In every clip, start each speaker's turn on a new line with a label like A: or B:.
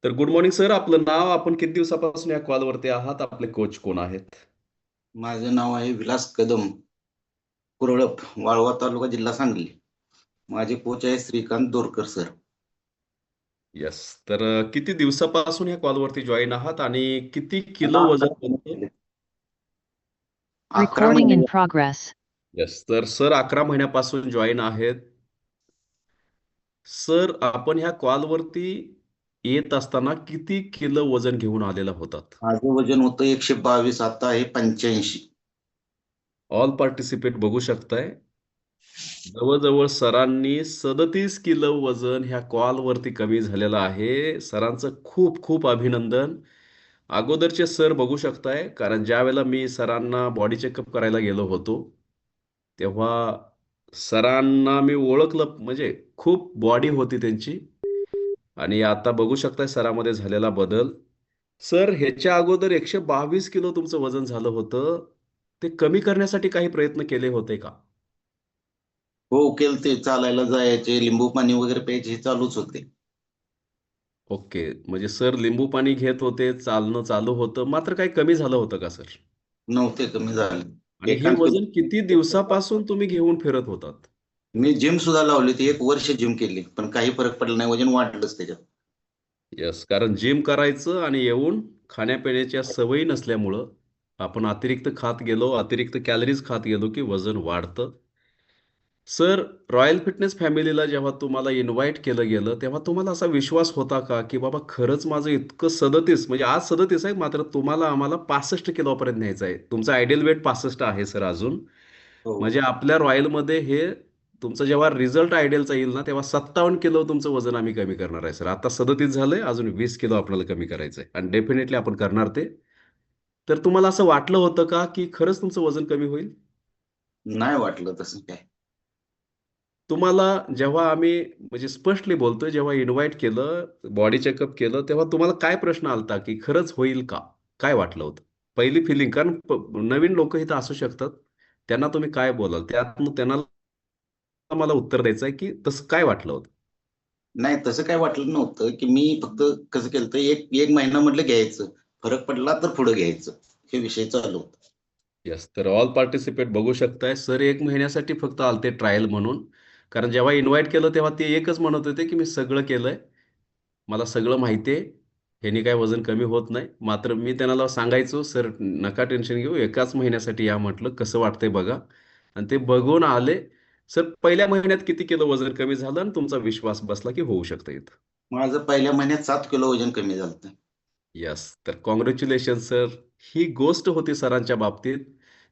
A: तर good morning sir. आपलं नाव, आपण किती दिवसापासून या कॉलवरती आहात, आपले कोच कोण आहेत?
B: माझे नाव आहे विलास कदम, कुरळप, वाळवा तालुका, जिल्हा सांगली. माझे कोच आहे श्रीकांत दोरकर सर.
A: यस. तर किती दिवसापासून या कॉलवरती जॉईन आहात आणि किती किलो
B: मला
A: वजन
B: 11 महिने
A: बनतं?
B: झाले. 11
C: Recording in
B: महिने.
C: progress.
A: यस. तर सर 11 महिन्यापासून जॉईन आहेत. सर, आपण ह्या कॉलवरती येत असताना किती किलो वजन घेऊन आलेला होतात?
B: माझं वजन होतं 122, आता आहे 85.
A: ऑल पार्टिसिपेट बघू शकताय. जवळजवळ सरांनी 37 किलो वजन ह्या कॉलवरती कमी झालेलं आहे. सरांचं खूप खूप अभिनंदन. अगोदरचे सर बघू शकताय, कारण ज्या वेळेला मी सरांना बॉडी चेकअप करायला गेलो होतो, तेव्हा सरांना मी ओळखलं, म्हणजे खूप बॉडी होती त्यांची. आणि आता बघू शकताय सरामध्ये झालेला बदल. सर, ह्याच्या अगोदर 122 किलो तुमचं वजन झालं होतं. ते कमी करण्यासाठी काही प्रयत्न केले होते का?
B: हो, केलते. चालायला जायचे, लिंबू पाणी वगैरे प्यायचे, हे चालूच होते.
A: ओके. म्हणजे सर लिंबू पाणी घेत होते, चालणं चालू होतं, मात्र काही कमी झालं होतं का सर?
B: नव्हते कमी झाले.
A: आणि हे
B: एकांत
A: वजन किती दिवसापासून तुम्ही घेऊन फिरत होतात?
B: मी जिम सुद्धा लावली होती, 1 वर्ष जिम केली, पण काही फरक पडला नाही. वजन वाढलंच त्याच्यात.
A: यस. कारण जिम करायचं आणि येऊन खाण्यापिण्याच्या सवयी नसल्यामुळं आपण अतिरिक्त खात गेलो, अतिरिक्त कॅलरीज खात गेलो की वजन वाढतं. सर, रॉयल फिटनेस फॅमिलीला जेव्हा तुम्हाला इन्व्हाइट केलं गेलं, तेव्हा तुम्हाला असा विश्वास होता का, की बाबा खरंच माझं इतकं 37, म्हणजे आज 37 आहे, मात्र तुम्हाला आम्हाला 65 किलोपर्यंत न्यायचं आहे. तुमचं आयडियल वेट 65 आहे सर अजून.
B: हो.
A: म्हणजे आपल्या रॉयलमध्ये हे तुमचं जेव्हा रिझल्ट आयडियलचा येईल ना, तेव्हा 57 किलो तुमचं वजन आम्ही कमी करणार आहे सर. आता 37 झालंय, अजून 20 किलो आपल्याला कमी करायचं आहे आणि डेफिनेटली आपण करणार ते. तर तुम्हाला असं वाटलं होतं का, की खरंच तुमचं वजन कमी होईल?
B: नाही वाटलं तसं काय.
A: तुम्हाला जेव्हा आम्ही, म्हणजे स्पष्टली बोलतोय, जेव्हा इन्व्हाइट केलं, बॉडी चेकअप केलं, तेव्हा तुम्हाला काय प्रश्न आलता, की खरंच होईल का? काय वाटलं होतं? पहिली फिलिंग, कारण नवीन लोक इथं असू शकतात. त्यांना तुम्ही काय बोलाल? त्यातनं त्यांना मला उत्तर द्यायचं आहे, की तसं काय वाटलं होतं?
B: नाही, तसं काय वाटलं नव्हतं, की मी फक्त कसं केलं, एक एक महिना म्हटलं घ्यायचं. फरक पडला तर पुढे घ्यायचं, हे विषय चालू होता.
A: येस. तर ऑल पार्टिसिपेट बघू शकताय. सर 1 महिन्यासाठी फक्त आलते ट्रायल म्हणून. कारण जेव्हा इन्व्हाइट केलं, तेव्हा ते एकच म्हणत होते, की मी सगळं केलंय. मला सगळं माहिती आहे. ह्यानी काही वजन कमी होत नाही. मात्र मी त्यांना सांगायचो, "सर नका टेन्शन घेऊ. एकाच महिन्यासाठी या म्हटलं. कसं वाटतंय बघा." आणि ते बघून आले. सर, पहिल्या महिन्यात किती किलो वजन कमी झालं आणि तुमचा विश्वास बसला, की होऊ शकतं इथं?
B: माझं पहिल्या महिन्यात 7 किलो वजन कमी झालं.
A: येस. तर कॉंग्रॅच्युलेशन सर. ही गोष्ट होती सरांच्या बाबतीत.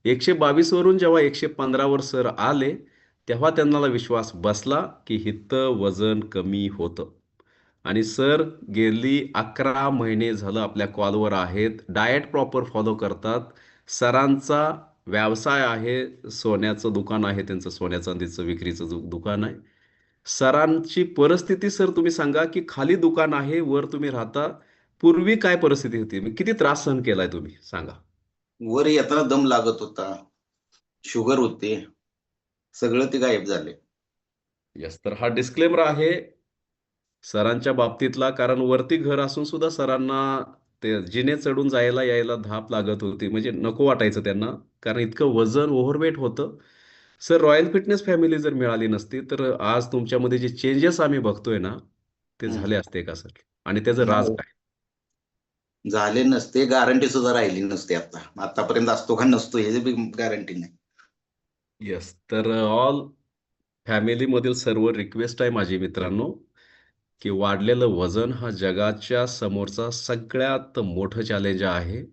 A: 122 वरून जेव्हा 115 वर सर आले, तेव्हा त्यांना विश्वास बसला, की इथं वजन कमी होतं. आणि सर गेली 11 महिने झालं आपल्या कॉलवर आहेत. डाएट प्रॉपर फॉलो करतात. सरांचा व्यवसाय आहे, सोन्याचं दुकान आहे त्यांचं, सोन्या चांदीचं विक्रीचं दुकान आहे. सरांची परिस्थिती सर तुम्ही सांगा, की खाली दुकान आहे, वर तुम्ही राहता. पूर्वी काय परिस्थिती होती? किती त्रास सहन केलाय तुम्ही सांगा?
B: वर येताना दम लागत होता, शुगर होते, सगळं ते गायब झाले.
A: यस. तर हा डिस्क्लेमर आहे सरांच्या बाबतीतला, कारण वरती घर असून सुद्धा सरांना ते जिने चढून जायला यायला धाप लागत होती, म्हणजे नको वाटायचं त्यांना, कारण इतकं वजन ओव्हरवेट होतं. सर, रॉयल फिटनेस फॅमिली जर मिळाली नसती, तर आज तुमच्यामध्ये जे चेंजेस आम्ही बघतोय ना, ते
B: हम्म.
A: झाले असते का सर? आणि त्याचं राज
B: नाही,
A: काय?
B: झाले नसते. गॅरंटी सुद्धा राहिली नसते. आतापर्यंत असतो का नसतो हे बी गॅरंटी नाही.
A: येस. तर ऑल फॅमिलीमधील सर्व रिक्वेस्ट आहे माझी मित्रांनो, की वाढलेलं वजन हा जगाच्या समोरचा सगळ्यात मोठं चॅलेंज आहे.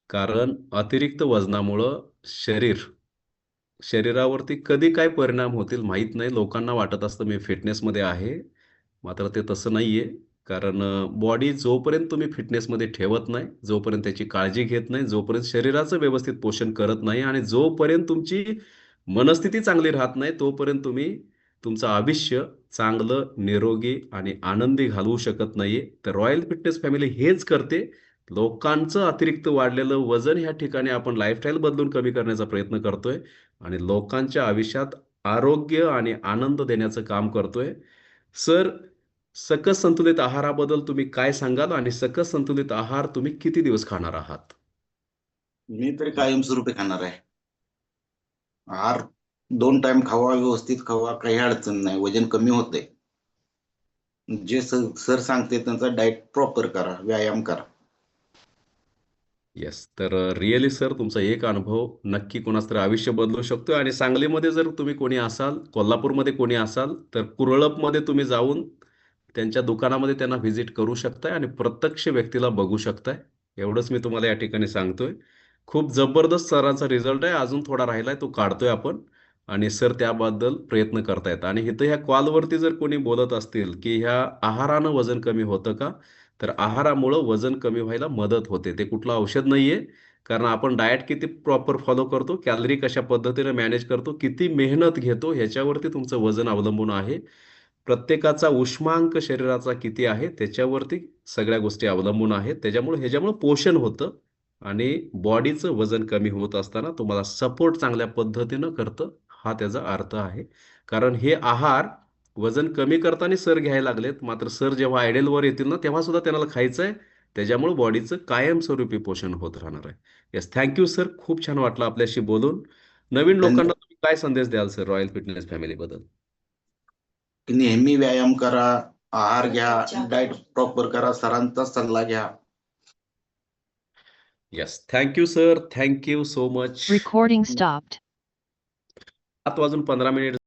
A: कारण अतिरिक्त वजनामुळं शरीरावरती कधी काय परिणाम होतील माहीत नाही. लोकांना वाटत असतं मी फिटनेसमध्ये आहे, मात्र ते तसं नाहीये. कारण बॉडी जोपर्यंत तुम्ही फिटनेसमध्ये ठेवत नाही, जोपर्यंत त्याची काळजी घेत नाही, जोपर्यंत शरीराचं व्यवस्थित पोषण करत नाही आणि जोपर्यंत तुमची मनस्थिती चांगली राहत नाही, तोपर्यंत तुम्ही तुमचं आयुष्य चांगलं, निरोगी आणि आनंदी घालवू शकत नाहीये. तर रॉयल फिटनेस फॅमिली हेच करते. लोकांचं अतिरिक्त वाढलेलं वजन ह्या ठिकाणी आपण लाईफस्टाईल बदलून कमी करण्याचा प्रयत्न करतोय आणि लोकांच्या आयुष्यात आरोग्य आणि आनंद देण्याचं काम करतोय. सर, सकस संतुलित आहाराबद्दल तुम्ही काय सांगाल आणि सकस संतुलित आहार तुम्ही किती दिवस खाणार आहात?
B: मी तरी कायमस्वरूपी खाणार आहे. आहार 2 टाइम खावा, व्यवस्थित खावा, काही अडचण नाही, वजन कमी होते. जे सर सांगते त्यांचा डाएट प्रॉपर करा, व्यायाम करा.
A: येस. तर रिअली सर तुमचा एक अनुभव नक्की कोणाचं तरी आयुष्य बदलू शकतो आणि सांगलीमध्ये जर तुम्ही कोणी असाल, कोल्हापूरमध्ये कोणी असाल, तर कुरळपमध्ये तुम्ही जाऊन त्यांच्या दुकानामध्ये त्यांना व्हिजिट करू शकताय आणि प्रत्यक्ष व्यक्तीला बघू शकताय. एवढंच मी तुम्हाला या ठिकाणी सांगतोय. खूप जबरदस्त सरांचा रिझल्ट आहे. अजून थोडा राहिलाय, तो काढतोय आपण आणि सर त्याबद्दल प्रयत्न करतायत. आणि इथं ह्या कॉलवरती जर कोणी बोलत असतील, की ह्या आहारानं वजन कमी होतं का? तर आहारामुळं वजन कमी व्हायला मदत होते. ते कुठलं औषध नाहीये. कारण आपण डाएट किती प्रॉपर फॉलो करतो, कॅलरी कशा पद्धतीने मॅनेज करतो, किती मेहनत घेतो ह्याच्यावरती तुमचं वजन अवलंबून आहे. प्रत्येकाचा उष्मांक शरीराचा किती आहे त्याच्यावरती सगळ्या गोष्टी अवलंबून आहेत. ह्याच्यामुळं पोषण होतं आणि बॉडीचं वजन कमी होत असताना तुम्हाला सपोर्ट चांगल्या पद्धतीनं करतं, हा त्याचा अर्थ आहे. कारण हे आहार वजन कमी करताना सर घ्यायला लागलेत, मात्र सर जेव्हा आयडियलवर येतील ना, तेव्हा सुद्धा त्यांना खायचं आहे. त्याच्यामुळे बॉडीचं कायमस्वरूपी पोषण होत राहणार आहे. Yes, thank you sir. खूप छान वाटलं आपल्याशी बोलून. नवीन लोकांना
B: धन्यवाद.
A: तुम्ही काय संदेश द्याल सर रॉयल फिटनेस फॅमिलीबद्दल?
B: की नेहमी व्यायाम करा, आहार घ्या, डाएट प्रॉपर करा, सरांचा सल्ला घ्या.
A: Yes, thank you sir. Thank you so much.
C: Recording stopped.
A: 7 वाजून 15 मिनिट